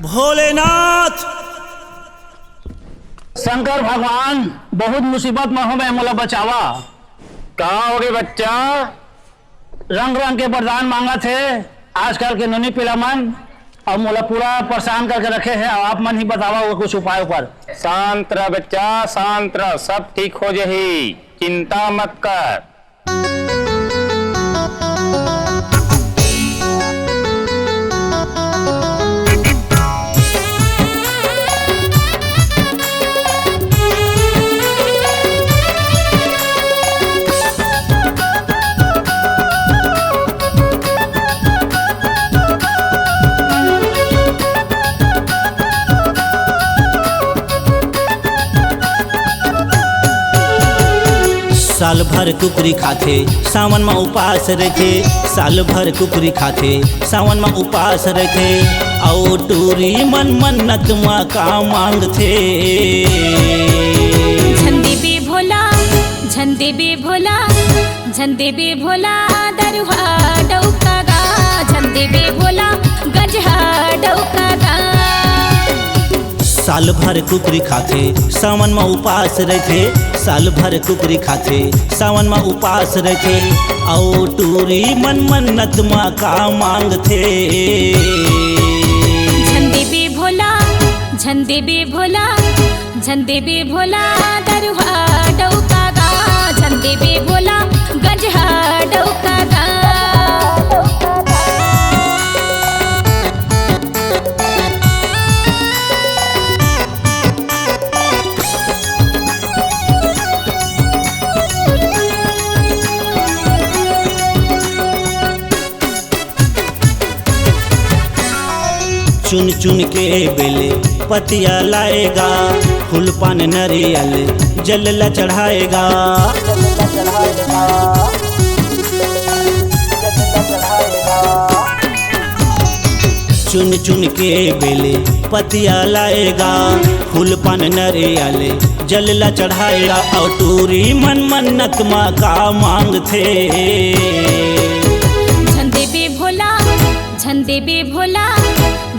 भोलेनाथ। शंकर भगवान बहुत मुसीबत में हो, मैं मोला बचावा। कहा हो गए बच्चा? रंग रंग के वरदान मांगा थे आजकल के नन्ही पिला मन, और मोला पूरा परेशान करके रखे हैं। आप मन ही बतावा वो कुछ उपाय पर। शांत रह बच्चा, शांत रह, सब ठीक हो जाही, चिंता मत कर। साल भर कुकरी खाथे, सावन में उपास रखे। साल भर कुकरी खाथे, सावन में उपास रखे। औ टूरी मन मन्नत माँ का मांगथे। झंडे बे भोला, झंडे बे भोला, झंडे बे भोला, दरुहा डौका गा। झंडे बे भोला, गजहा डौका गा। साल भर कुकरी खाथे, सावन में उपास रखे। साल भर कुकरी खाथे, सावन में उपास रखे। औ टूरी मन मन्नत माँ का मांगथे। झंडे बे भोला, झंडे बे भोला, झंडे बे भोला, दरुहा डौका गा। झंडे बे भोला, गजहा डौका गा। चुन चुन के बेले पतिया लाएगा। फूल पान नरियल जल चढ़ाएगा। चुन चुन के बेले पतिया लाएगा। फूल पान नरियल जल चढ़ाएगा। और टूरी मन मन्नत माँ का मांगथे। झंडे बे भोला, झंडे बे भोला,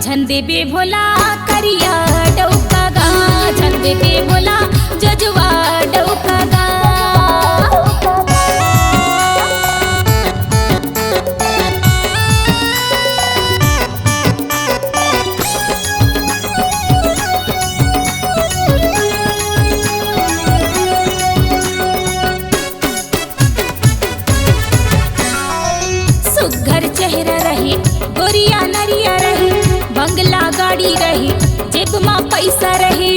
झंडे बे भोला, करिया डौका गा। झंडे बे भोला, जजुआ डौका गा। सुघर चेहरा रही, गोरिया नरिया रही, बंगला गाड़ी रही, जेब में पैसा रही।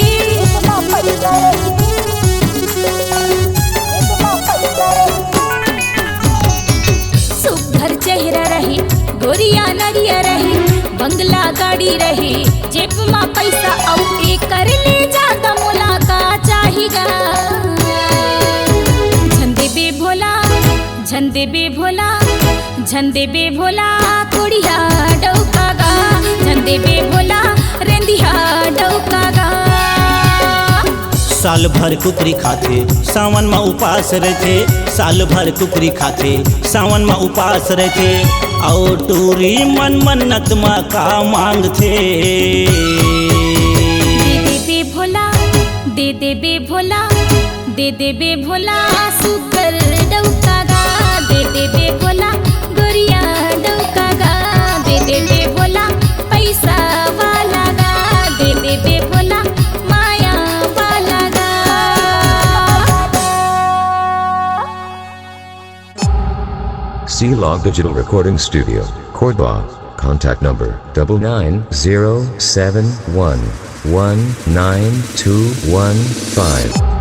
सुघर चेहरा रही, गोरिया नरिया रही, बंगला गाड़ी रही, जेब में पैसा। औ एकर ले जाता मोला का चाहिगा। झंडे बे भोला, झंडे बे भोला, झंडे बे भोला, कुड़िया डौका गा। झंडे बे भोला, रेंदिया डौका गा। साल भर कुकरी खाथे, सावन में उपास रखे। साल भर कुकरी खाथे, सावन में उपास रखे। और टूरी मन मन्नत माँ का मांगथे। दे दे बे भोला, दे दे बे भोला, दे दे बे भोला, सुगर डौका गा। दे दे बे भोला, गोरिया डौका गा। दे दे बे भोला, पैसा वाला गा। दे दे बे भोला, माया वाला गा। C-Log Digital Recording Studio, Cordoba. Contact number 99071192215.